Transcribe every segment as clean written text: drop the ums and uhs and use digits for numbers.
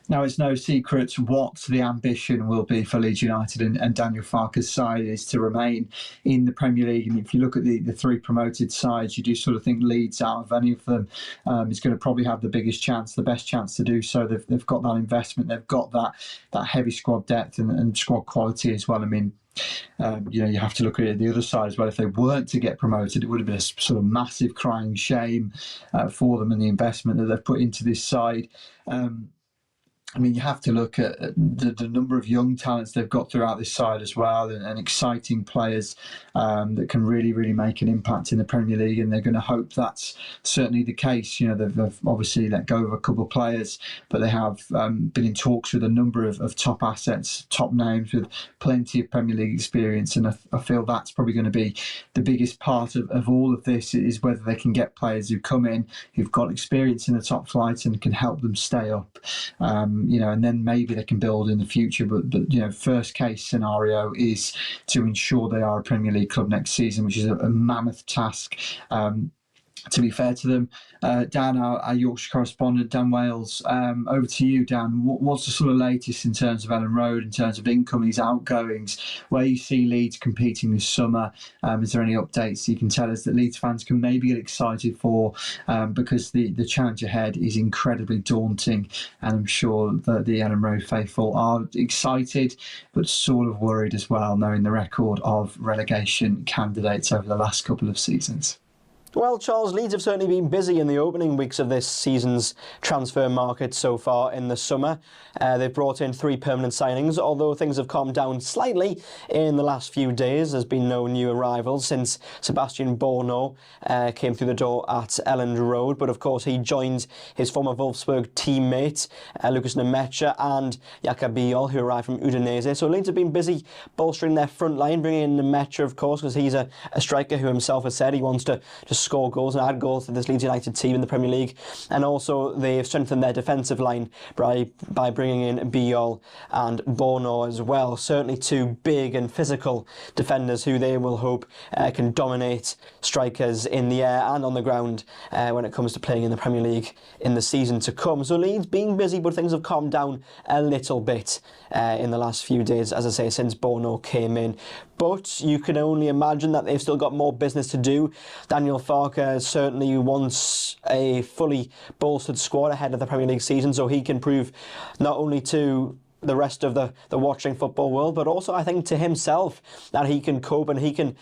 Now, it's no secret what the ambition will be for Leeds United and Daniel Farke's side is to remain in the Premier League. And if you look at the three promoted sides, you do sort of think Leeds, out of any of them, is going to probably have the biggest chance, the best chance to do so. They've got that investment, they've got that heavy squad depth and squad quality as well. I mean, you have to look at it the other side as well. If they weren't to get promoted, it would have been a sort of massive crying shame for them and the investment that they've put into this side. I mean, you have to look at the number of young talents they've got throughout this side as well, and exciting players that can really, really make an impact in the Premier League. And they're going to hope that's certainly the case. You know, they've obviously let go of a couple of players, but they have been in talks with a number of top assets, top names with plenty of Premier League experience. And I feel that's probably going to be the biggest part of all of this, is whether they can get players who come in, who've got experience in the top flight and can help them stay up. And then maybe they can build in the future. But first case scenario is to ensure they are a Premier League club next season, which is a mammoth task. To be fair to them, Dan, our Yorkshire correspondent, Dan Wales, over to you, Dan. What's the sort of latest in terms of Ellen Road, in terms of incomings, outgoings, where you see Leeds competing this summer? Is there any updates you can tell us that Leeds fans can maybe get excited for? Because the challenge ahead is incredibly daunting, and I'm sure that the Ellen Road faithful are excited, but sort of worried as well, knowing the record of relegation candidates over the last couple of seasons. Well, Charles, Leeds have certainly been busy in the opening weeks of this season's transfer market so far in the summer. They've brought in 3 permanent signings, although things have calmed down slightly in the last few days. There's been no new arrivals since Sebastian Borno came through the door at Elland Road. But of course, he joined his former Wolfsburg teammate, Lucas Nemecha, and Jaka Biol, who arrived from Udinese. So Leeds have been busy bolstering their front line, bringing in Nemecha, of course, because he's a striker who himself has said he wants to score goals and add goals to this Leeds United team in the Premier League. And also they've strengthened their defensive line by bringing in Biol and Borno as well. Certainly 2 big and physical defenders who they will hope can dominate strikers in the air and on the ground when it comes to playing in the Premier League in the season to come. So Leeds being busy, but things have calmed down a little bit in the last few days, as I say, since Borno came in. But you can only imagine that they've still got more business to do. Daniel Farke certainly wants a fully bolstered squad ahead of the Premier League season, so he can prove not only to the rest of the watching football world, but also I think to himself that he can cope and he can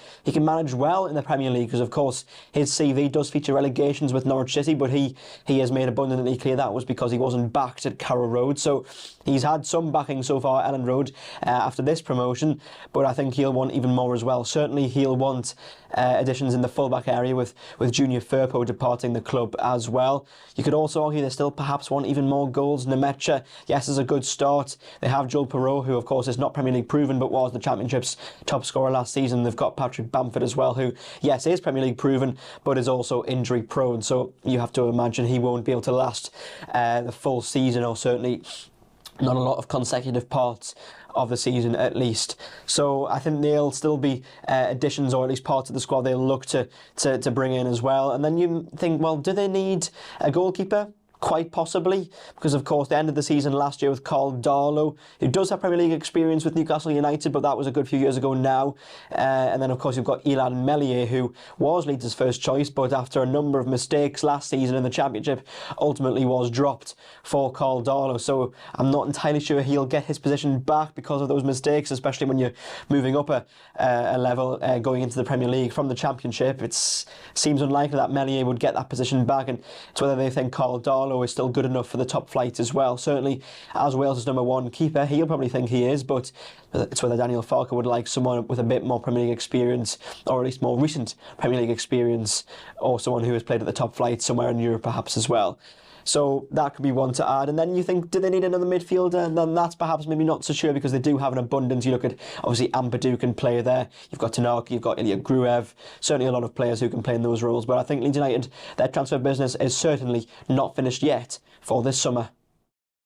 manage well in the Premier League, because of course his CV does feature relegations with Norwich City, but he has made abundantly clear that was because he wasn't backed at Carrow Road. So he's had some backing so far at Elland Road after this promotion, but I think he'll want even more as well. Certainly he'll want additions in the fullback area with Junior Firpo departing the club as well. You could also argue they still perhaps want even more goals. Nemecha, yes, is a good start. They have Joel Perreault, who of course is not Premier League proven but was the Championship's top scorer last season. They've got Patrick Bamford as well, who yes is Premier League proven but is also injury prone, so you have to imagine he won't be able to last the full season, or certainly not a lot of consecutive parts of the season at least. So I think they'll still be additions, or at least parts of the squad they'll look to bring in as well. And then you think, well, do they need a goalkeeper? Quite possibly, because of course they ended the season last year with Carl Darlow, who does have Premier League experience with Newcastle United, but that was a good few years ago now. And then of course you've got Ilan Meslier, who was Leeds' first choice, but after a number of mistakes last season in the Championship, ultimately was dropped for Carl Darlow. So I'm not entirely sure he'll get his position back because of those mistakes, especially when you're moving up a level going into the Premier League from the Championship. It seems unlikely that Meslier would get that position back, and it's whether they think Carl Darlow is still good enough for the top flight as well. Certainly as Wales' #1 keeper, he'll probably think he is, but it's whether Daniel Farke would like someone with a bit more Premier League experience, or at least more recent Premier League experience, or someone who has played at the top flight somewhere in Europe perhaps as well. So that could be one to add. And then you think, do they need another midfielder? And then that's perhaps maybe not so sure, because they do have an abundance. You look at, obviously, Ampadu can play there. You've got Tanaka, you've got Ilya Gruev. Certainly a lot of players who can play in those roles. But I think Leeds United, their transfer business is certainly not finished yet for this summer.